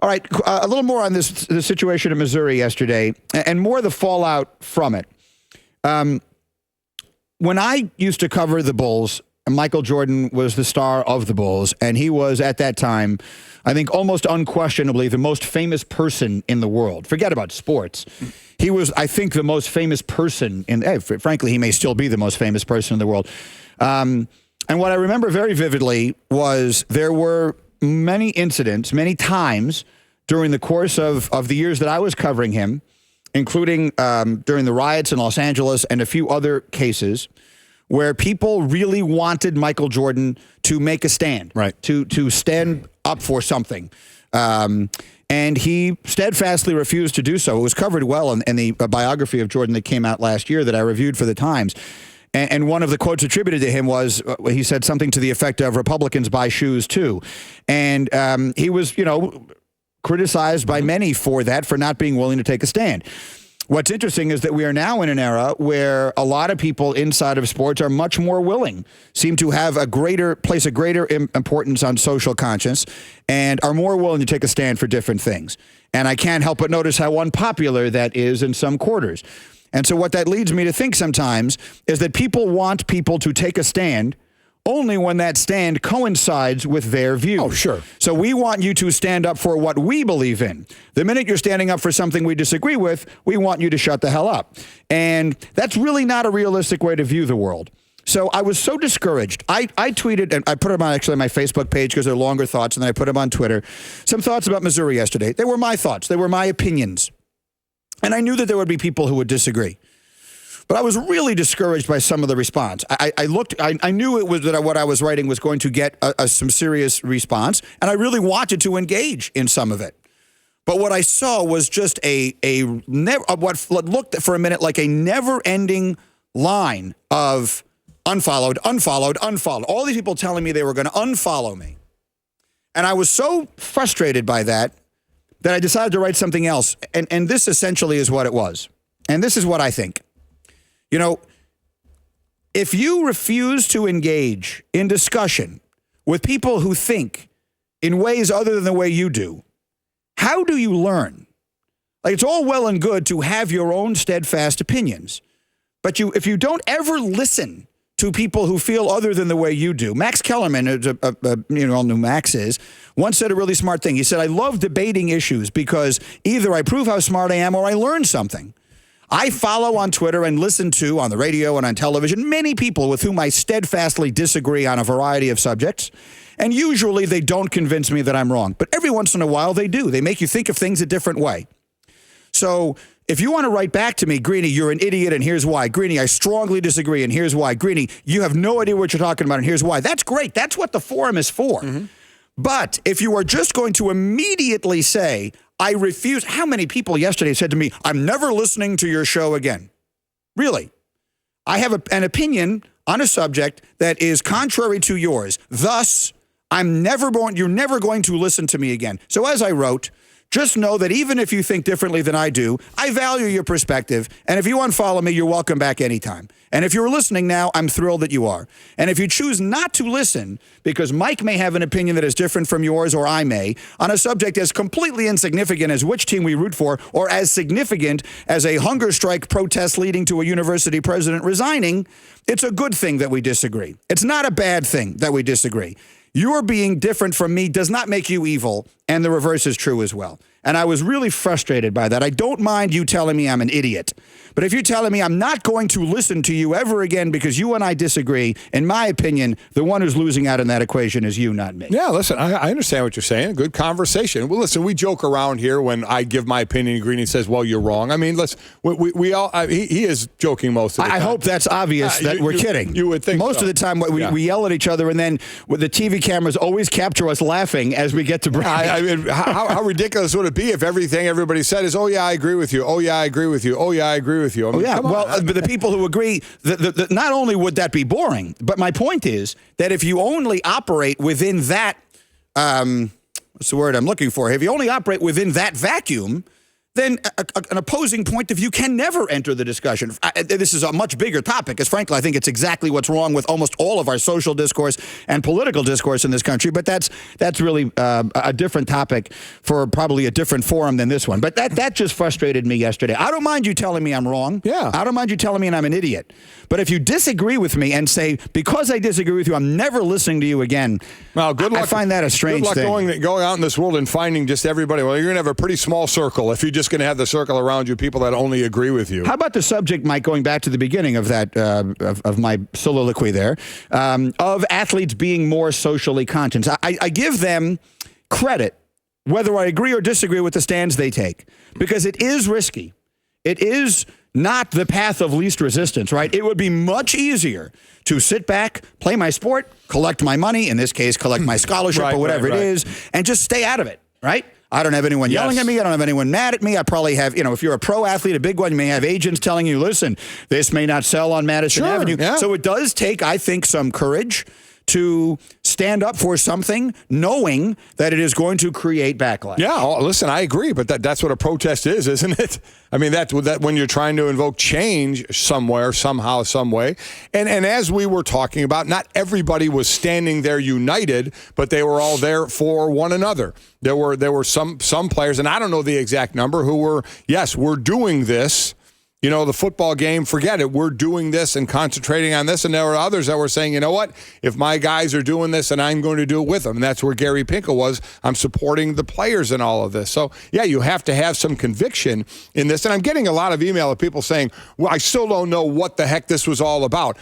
All right, a little more on the situation in Missouri yesterday, and more the fallout from it. When I used to cover the Bulls, Michael Jordan was the star of the Bulls, and he was, at that time, I think almost unquestionably the most famous person in the world. Forget about sports. He was, I think, the most famous person frankly, he may still be the most famous person in the world. And what I remember very vividly was there were many incidents, many times during the course of the years that I was covering him, including during the riots in Los Angeles and a few other cases, where people really wanted Michael Jordan to make a stand, right? To stand up for something. And he steadfastly refused to do so. It was covered well in the biography of Jordan that came out last year that I reviewed for the Times. And one of the quotes attributed to him was, he said something to the effect of, Republicans buy shoes too. And he was, criticized by many for that, for not being willing to take a stand. What's interesting is that we are now in an era where a lot of people inside of sports are much more willing, seem to have place a greater importance on social conscience, and are more willing to take a stand for different things. And I can't help but notice how unpopular that is in some quarters. And so what that leads me to think sometimes is that people want people to take a stand only when that stand coincides with their view. Oh, sure. So we want you to stand up for what we believe in. The minute you're standing up for something we disagree with, we want you to shut the hell up. And that's really not a realistic way to view the world. So I was so discouraged. I tweeted, and I put them on actually on my Facebook page because they're longer thoughts, and then I put them on Twitter, some thoughts about Missouri yesterday. They were my thoughts. They were my opinions. And I knew that there would be people who would disagree. But I was really discouraged by some of the response. I knew it was that what I was writing was going to get some serious response, and I really wanted to engage in some of it. But what I saw was just what looked for a minute like a never-ending line of unfollowed, unfollowed, unfollowed. All these people telling me they were going to unfollow me. And I was so frustrated by that I decided to write something else. And this essentially is what it was. And this is what I think. If you refuse to engage in discussion with people who think in ways other than the way you do, how do you learn? Like, it's all well and good to have your own steadfast opinions, but if you don't ever listen to people who feel other than the way you do. Max Kellerman, all who Max is, once said a really smart thing. He said, I love debating issues because either I prove how smart I am or I learn something. I follow on Twitter and listen to, on the radio and on television, many people with whom I steadfastly disagree on a variety of subjects. And usually they don't convince me that I'm wrong. But every once in a while they do. They make you think of things a different way. So if you want to write back to me, Greeny, you're an idiot and here's why. Greeny, I strongly disagree and here's why. Greeny, you have no idea what you're talking about and here's why. That's great. That's what the forum is for. Mm-hmm. But if you are just going to immediately say, I refuse. How many people yesterday said to me, I'm never listening to your show again? Really? I have an opinion on a subject that is contrary to yours. Thus, you're never going to listen to me again. So as I wrote, just know that even if you think differently than I do, I value your perspective. And if you unfollow me, you're welcome back anytime. And if you're listening now, I'm thrilled that you are. And if you choose not to listen, because Mike may have an opinion that is different from yours, or I may, on a subject as completely insignificant as which team we root for, or as significant as a hunger strike protest leading to a university president resigning, it's a good thing that we disagree. It's not a bad thing that we disagree. Your being different from me does not make you evil, and the reverse is true as well. And I was really frustrated by that. I don't mind you telling me I'm an idiot. But if you're telling me I'm not going to listen to you ever again because you and I disagree, in my opinion, the one who's losing out in that equation is you, not me. Yeah, listen, I understand what you're saying. Good conversation. Well, listen, we joke around here when I give my opinion and Greeny says, well, you're wrong. I mean, we all, he is joking most of the time. I hope that's obvious that we're kidding. You would think most so. of the time we yell at each other, and then the TV cameras always capture us laughing as we get to break. I mean, how ridiculous would it be if everybody said is, oh, yeah, I agree with you. Oh, yeah, I agree with you. Oh, yeah, I agree with you. I mean, but the people who agree, not only would that be boring, but my point is that if you only operate within that, what's the word I'm looking for? If you only operate within that vacuum, then an opposing point of view can never enter the discussion. This is a much bigger topic, because frankly, I think it's exactly what's wrong with almost all of our social discourse and political discourse in this country. But that's really a different topic for probably a different forum than this one. But that just frustrated me yesterday. I don't mind you telling me I'm wrong. Yeah. I don't mind you telling me I'm an idiot. But if you disagree with me and say, because I disagree with you, I'm never listening to you again, well, good luck. I find that a strange thing. Good luck going out in this world and finding just everybody. Well, you're going to have a pretty small circle if you just going to have the circle around you, people that only agree with you. How about the subject, Mike, going back to the beginning of that, of my soliloquy there, of athletes being more socially conscious? I give them credit, whether I agree or disagree with the stands they take, because it is risky. It is not the path of least resistance, right? It would be much easier to sit back, play my sport, collect my money, in this case, collect my scholarship or whatever it is, and just stay out of it, right? I don't have anyone yelling at me. I don't have anyone mad at me. I probably have, if you're a pro athlete, a big one, you may have agents telling you, listen, this may not sell on Madison Avenue. Yeah. So it does take, I think, some courage to stand up for something, knowing that it is going to create backlash. Yeah, listen, I agree, but that's what a protest is, isn't it? I mean, that when you're trying to invoke change somewhere, somehow, some way. And as we were talking about, not everybody was standing there united, but they were all there for one another. There were some players, and I don't know the exact number, who were, yes, we're doing this. The football game, forget it. We're doing this and concentrating on this. And there were others that were saying, you know what? If my guys are doing this, and I'm going to do it with them. And that's where Gary Pinkel was. I'm supporting the players in all of this. So, yeah, you have to have some conviction in this. And I'm getting a lot of email of people saying, well, I still don't know what the heck this was all about.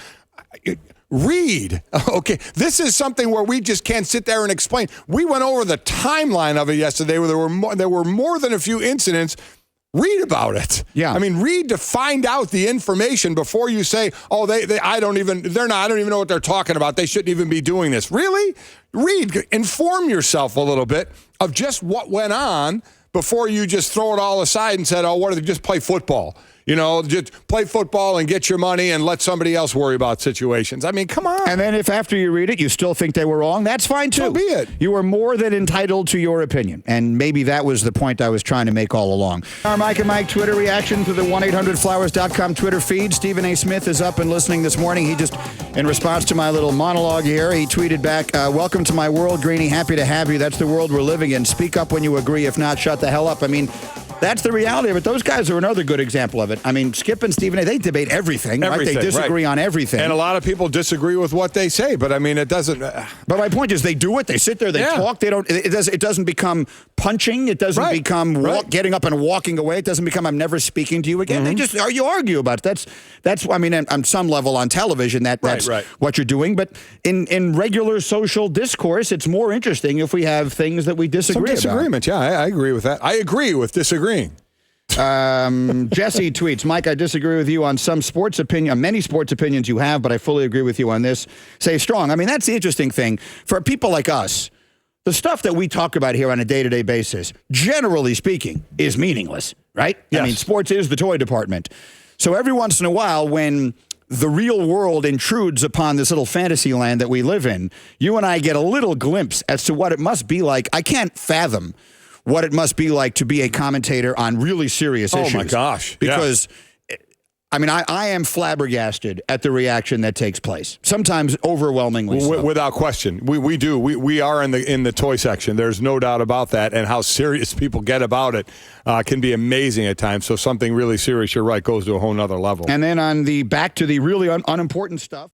Read. Okay, this is something where we just can't sit there and explain. We went over the timeline of it yesterday where there were more than a few incidents. Read about it. Yeah. I mean, read to find out the information before you say, oh, I don't even know what they're talking about. They shouldn't even be doing this. Really? Read. Inform yourself a little bit of just what went on before you just throw it all aside and said, oh, what are they, just play football. Just play football and get your money and let somebody else worry about situations. I mean, come on. And then if after you read it, you still think they were wrong, that's fine too. So be it. You are more than entitled to your opinion. And maybe that was the point I was trying to make all along. Our Mike and Mike Twitter reaction to the 1-800-Flowers.com Twitter feed. Stephen A. Smith is up and listening this morning. He just, in response to my little monologue here, he tweeted back, welcome to my world, Greeny. Happy to have you. That's the world we're living in. Speak up when you agree. If not, shut the hell up. I mean, that's the reality of it. Those guys are another good example of it. I mean, Skip and Stephen A., they debate everything. Right? They disagree on everything. And a lot of people disagree with what they say, but I mean, it doesn't. But my point is, they do it. They sit there. They talk. They don't. It doesn't become punching. It doesn't become getting up and walking away. It doesn't become I'm never speaking to you again. They just you argue about it. That's. I mean, on some level on television, that's what you're doing. But in regular social discourse, it's more interesting if we have things that we disagree about. Some disagreement. Yeah, I agree with that. I agree with disagreeing. Jesse tweets, Mike, I disagree with you on many sports opinions you have, but I fully agree with you on this. Say strong. I mean, that's the interesting thing. For people like us, the stuff that we talk about here on a day-to-day basis, generally speaking, is meaningless, right? Yes. I mean, sports is the toy department. So every once in a while, when the real world intrudes upon this little fantasy land that we live in, you and I get a little glimpse as to what it must be like. I can't fathom what it must be like to be a commentator on really serious issues. Oh, my gosh. Because, I mean, I am flabbergasted at the reaction that takes place. Sometimes overwhelmingly so. Without question. We do. We are in the toy section. There's no doubt about that. And how serious people get about it can be amazing at times. So something really serious, you're right, goes to a whole nother level. And then on the back to the really unimportant stuff.